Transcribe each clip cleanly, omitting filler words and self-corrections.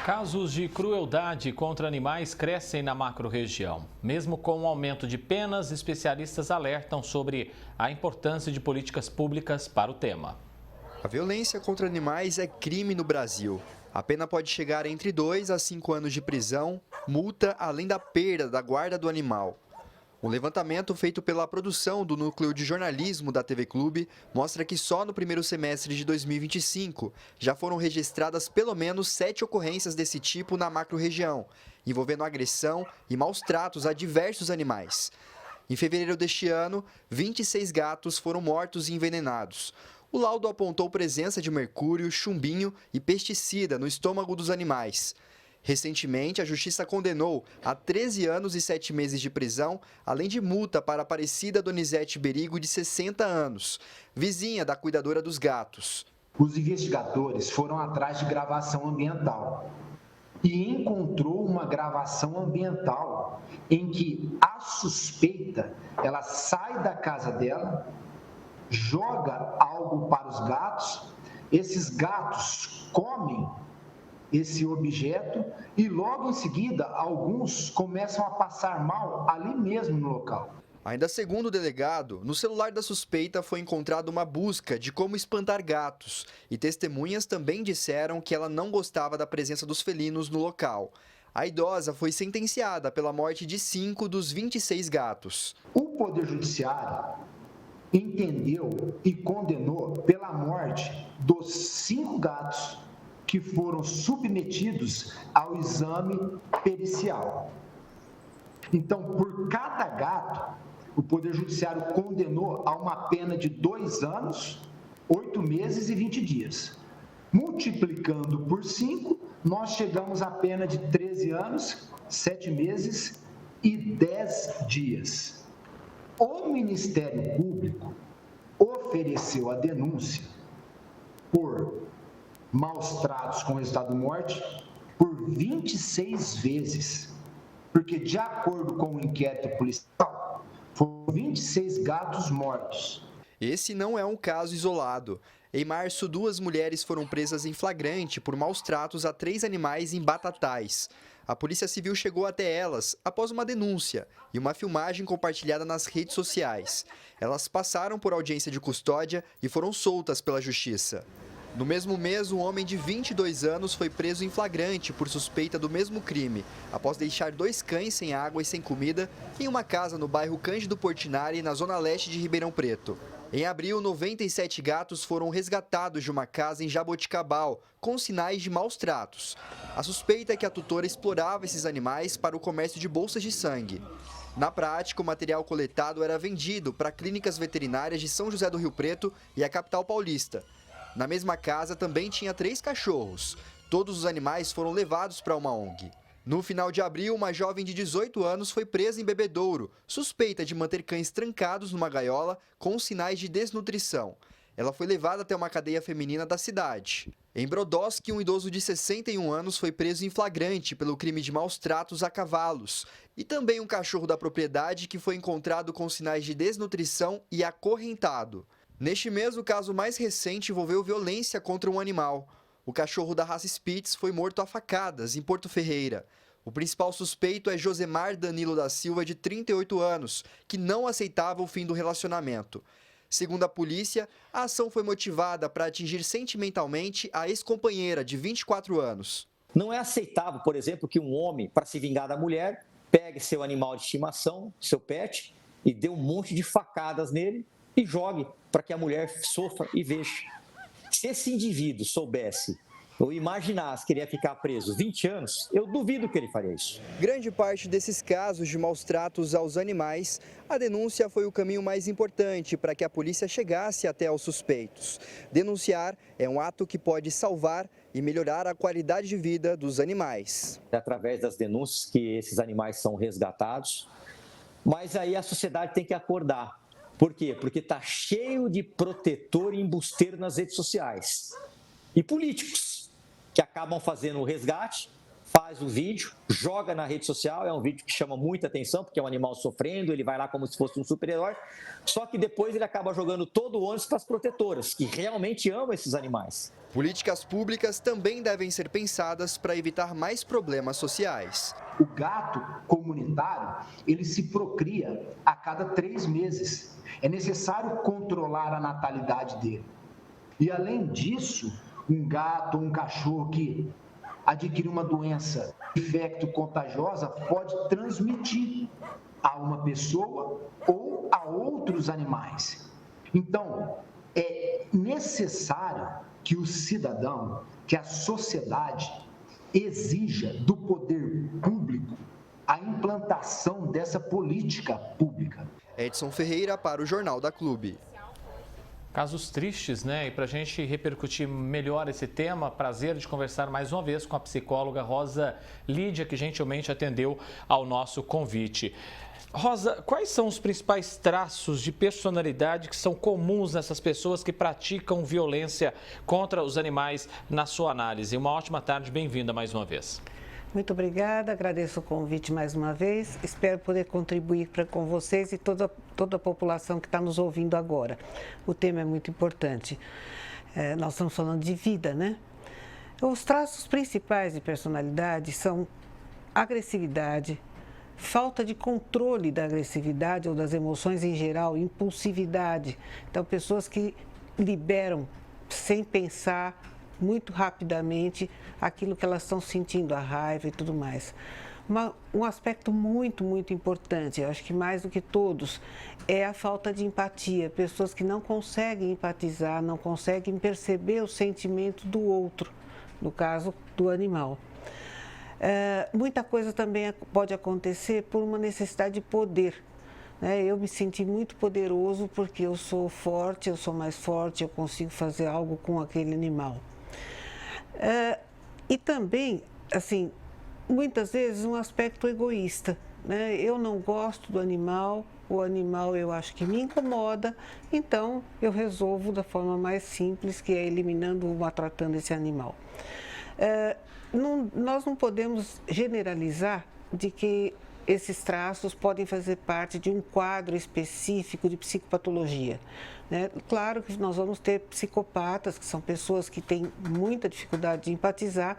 Casos de crueldade contra animais crescem na macro-região. Mesmo com o aumento de penas, especialistas alertam sobre a importância de políticas públicas para o tema. A violência contra animais é crime no Brasil. A pena pode chegar entre 2 a 5 anos de prisão, multa, além da perda da guarda do animal. Um levantamento feito pela produção do Núcleo de Jornalismo da TV Clube mostra que só no primeiro semestre de 2025 já foram registradas pelo menos 7 ocorrências desse tipo na macro-região, envolvendo agressão e maus tratos a diversos animais. Em fevereiro deste ano, 26 gatos foram mortos e envenenados. O laudo apontou presença de mercúrio, chumbinho e pesticida no estômago dos animais. Recentemente, a Justiça condenou a 13 anos e 7 meses de prisão, além de multa para a Aparecida Donizete Berigo, de 60 anos, vizinha da cuidadora dos gatos. Os investigadores foram atrás de gravação ambiental e encontrou uma gravação ambiental em que a suspeita, ela sai da casa dela, joga algo para os gatos, esses gatos comem esse objeto e logo em seguida alguns começam a passar mal ali mesmo no local. Ainda segundo o delegado, no celular da suspeita foi encontrada uma busca de como espantar gatos e testemunhas também disseram que ela não gostava da presença dos felinos no local. A idosa foi sentenciada pela morte de 5 dos 26 gatos. O Poder Judiciário entendeu e condenou pela morte dos 5 gatos que foram submetidos ao exame pericial. Então, por cada gato, o Poder Judiciário condenou a uma pena de 2 anos, 8 meses e 20 dias. Multiplicando por 5, nós chegamos à pena de 13 anos, 7 meses e 10 dias. O Ministério Público ofereceu a denúncia por maus tratos com resultado de morte por 26 vezes, porque de acordo com o inquérito policial, foram 26 gatos mortos. Esse não é um caso isolado. Em março, 2 mulheres foram presas em flagrante por maus tratos a 3 animais em Batatais. A Polícia Civil chegou até elas após uma denúncia e uma filmagem compartilhada nas redes sociais. Elas passaram por audiência de custódia e foram soltas pela Justiça. No mesmo mês, um homem de 22 anos foi preso em flagrante por suspeita do mesmo crime, após deixar 2 cães sem água e sem comida em uma casa no bairro Cândido Portinari, na zona leste de Ribeirão Preto. Em abril, 97 gatos foram resgatados de uma casa em Jaboticabal, com sinais de maus tratos. A suspeita é que a tutora explorava esses animais para o comércio de bolsas de sangue. Na prática, o material coletado era vendido para clínicas veterinárias de São José do Rio Preto e a capital paulista. Na mesma casa também tinha 3 cachorros. Todos os animais foram levados para uma ONG. No final de abril, uma jovem de 18 anos foi presa em Bebedouro, suspeita de manter cães trancados numa gaiola com sinais de desnutrição. Ela foi levada até uma cadeia feminina da cidade. Em Brodowski, um idoso de 61 anos foi preso em flagrante pelo crime de maus tratos a cavalos. E também um cachorro da propriedade que foi encontrado com sinais de desnutrição e acorrentado. Neste mês, o caso mais recente envolveu violência contra um animal. O cachorro da raça Spitz foi morto a facadas, em Porto Ferreira. O principal suspeito é Josemar Danilo da Silva, de 38 anos, que não aceitava o fim do relacionamento. Segundo a polícia, a ação foi motivada para atingir sentimentalmente a ex-companheira, de 24 anos. Não é aceitável, por exemplo, que um homem, para se vingar da mulher, pegue seu animal de estimação, seu pet, e dê um monte de facadas nele, e jogue para que a mulher sofra e veja. Se esse indivíduo soubesse ou imaginasse que ele ia ficar preso 20 anos, eu duvido que ele faria isso. Grande parte desses casos de maus tratos aos animais, a denúncia foi o caminho mais importante para que a polícia chegasse até aos suspeitos. Denunciar é um ato que pode salvar e melhorar a qualidade de vida dos animais. É através das denúncias que esses animais são resgatados, mas aí a sociedade tem que acordar. Por quê? Porque está cheio de protetor e embusteiro nas redes sociais. E políticos que acabam fazendo o resgate faz o vídeo, joga na rede social, é um vídeo que chama muita atenção, porque é um animal sofrendo, ele vai lá como se fosse um super-herói, só que depois ele acaba jogando todo o ônus para as protetoras, que realmente amam esses animais. Políticas públicas também devem ser pensadas para evitar mais problemas sociais. O gato comunitário, ele se procria a cada 3 meses. É necessário controlar a natalidade dele. E além disso, um gato ou um cachorro que adquirir uma doença infecto-contagiosa pode transmitir a uma pessoa ou a outros animais. Então, é necessário que o cidadão, que a sociedade exija do poder público a implantação dessa política pública. Edson Ferreira para o Jornal da Clube. Casos tristes, né? E para a gente repercutir melhor esse tema, prazer de conversar mais uma vez com a psicóloga Rosa Lídia, que gentilmente atendeu ao nosso convite. Rosa, quais são os principais traços de personalidade que são comuns nessas pessoas que praticam violência contra os animais na sua análise? Uma ótima tarde, bem-vinda mais uma vez. Muito obrigada, agradeço o convite mais uma vez, espero poder contribuir com vocês e toda a população que está nos ouvindo agora. O tema é muito importante, nós estamos falando de vida, né? Os traços principais de personalidade são agressividade, falta de controle da agressividade ou das emoções em geral, impulsividade. Então, pessoas que liberam sem pensar, muito rapidamente aquilo que elas estão sentindo, a raiva e tudo mais. Um aspecto muito importante, eu acho que mais do que todos, é a falta de empatia. Pessoas que não conseguem empatizar, não conseguem perceber o sentimento do outro, no caso do animal. Muita coisa também pode acontecer por uma necessidade de poder. Eu me senti muito poderoso porque eu sou forte, eu sou mais forte, eu consigo fazer algo com aquele animal. E também, assim, muitas vezes um aspecto egoísta, né? Eu não gosto do animal, o animal eu acho que me incomoda, então eu resolvo da forma mais simples, que é eliminando ou maltratando esse animal. Nós não podemos generalizar de que esses traços podem fazer parte de um quadro específico de psicopatologia, né? Claro que nós vamos ter psicopatas, que são pessoas que têm muita dificuldade de empatizar,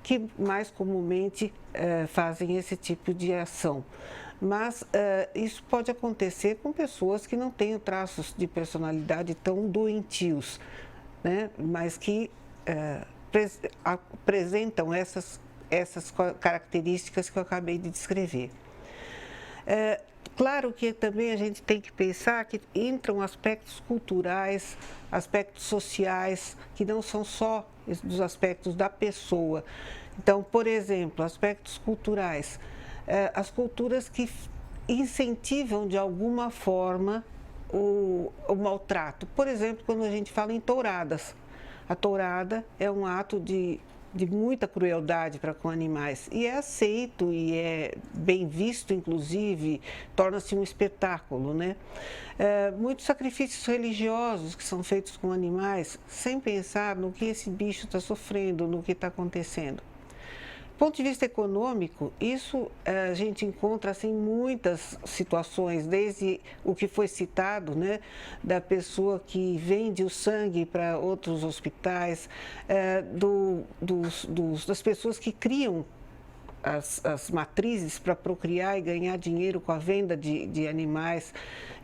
que mais comumente fazem esse tipo de ação. Mas isso pode acontecer com pessoas que não têm traços de personalidade tão doentios, né? Mas que apresentam essas características que eu acabei de descrever. Claro que também a gente tem que pensar que entram aspectos culturais, aspectos sociais, que não são só dos aspectos da pessoa. Então, por exemplo, aspectos culturais, as culturas que incentivam de alguma forma o maltrato. Por exemplo, quando a gente fala em touradas. A tourada é um ato de muita crueldade para com animais e é aceito e é bem visto, inclusive, torna-se um espetáculo, né? Muitos sacrifícios religiosos que são feitos com animais sem pensar no que esse bicho está sofrendo, no que está acontecendo. Do ponto de vista econômico, isso a gente encontra assim, muitas situações, desde o que foi citado, né, da pessoa que vende o sangue para outros hospitais, das pessoas que criam as matrizes para procriar e ganhar dinheiro com a venda de animais.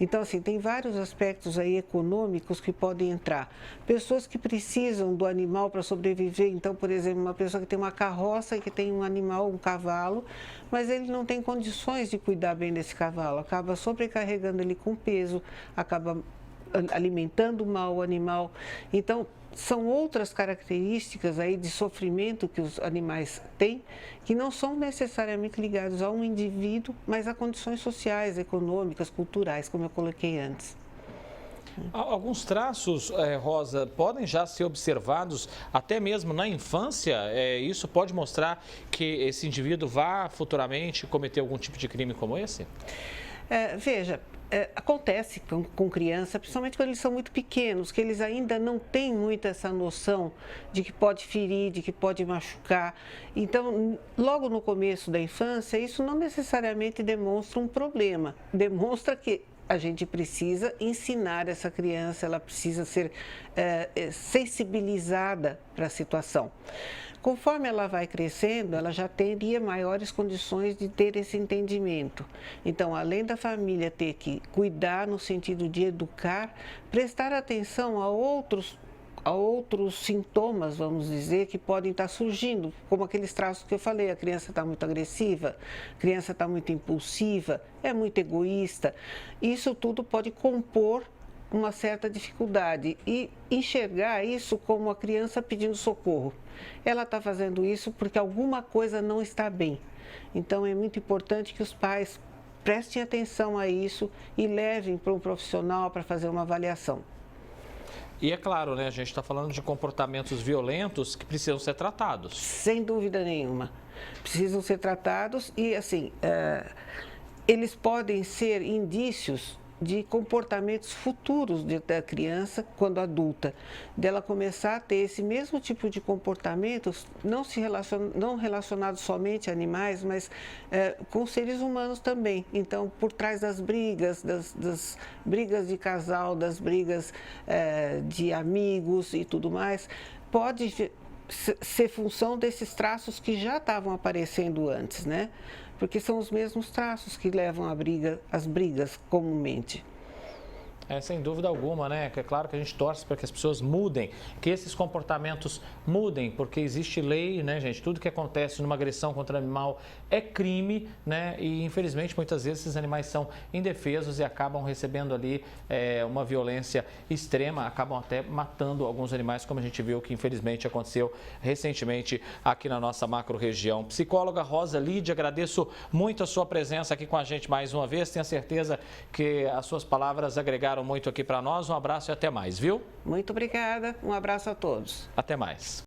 Então, assim, tem vários aspectos aí econômicos que podem entrar. Pessoas que precisam do animal para sobreviver. Então, por exemplo, uma pessoa que tem uma carroça e que tem um animal, um cavalo, mas ele não tem condições de cuidar bem desse cavalo. Acaba sobrecarregando ele com peso, acaba alimentando mal o animal. Então, são outras características aí de sofrimento que os animais têm, que não são necessariamente ligados a um indivíduo, mas a condições sociais, econômicas, culturais, como eu coloquei antes. Alguns traços, Rosa, podem já ser observados até mesmo na infância? Isso pode mostrar que esse indivíduo vá futuramente cometer algum tipo de crime como esse? Veja, acontece com criança, principalmente quando eles são muito pequenos, que eles ainda não têm muito essa noção de que pode ferir, de que pode machucar. Então, logo no começo da infância, isso não necessariamente demonstra um problema, demonstra que a gente precisa ensinar essa criança, ela precisa ser sensibilizada para a situação. Conforme ela vai crescendo, ela já teria maiores condições de ter esse entendimento. Então, além da família ter que cuidar no sentido de educar, prestar atenção a outros sintomas, vamos dizer, que podem estar surgindo, como aqueles traços que eu falei, a criança está muito agressiva, a criança está muito impulsiva, é muito egoísta. Isso tudo pode compor uma certa dificuldade e enxergar isso como a criança pedindo socorro. Ela está fazendo isso porque alguma coisa não está bem. Então, é muito importante que os pais prestem atenção a isso e levem para um profissional para fazer uma avaliação. E é claro, né, a gente está falando de comportamentos violentos que precisam ser tratados. Sem dúvida nenhuma. Precisam ser tratados e, assim, eles podem ser indícios de comportamentos futuros da criança quando adulta, dela começar a ter esse mesmo tipo de comportamentos, não relacionados somente a animais, mas com seres humanos também. Então, por trás das brigas, das brigas de casal, das brigas de amigos e tudo mais, pode ser função desses traços que já estavam aparecendo antes, né? Porque são os mesmos traços que levam às brigas comumente. Sem dúvida alguma, né? É claro que a gente torce para que as pessoas mudem, que esses comportamentos mudem, porque existe lei, né, gente? Tudo que acontece numa agressão contra animal é crime, né? E infelizmente muitas vezes esses animais são indefesos e acabam recebendo ali uma violência extrema, acabam até matando alguns animais, como a gente viu que infelizmente aconteceu recentemente aqui na nossa macro-região. Psicóloga Rosa Lídia, agradeço muito a sua presença aqui com a gente mais uma vez. Tenho certeza que as suas palavras agregaram muito aqui para nós. Um abraço e até mais, viu? Muito obrigada. Um abraço a todos. Até mais.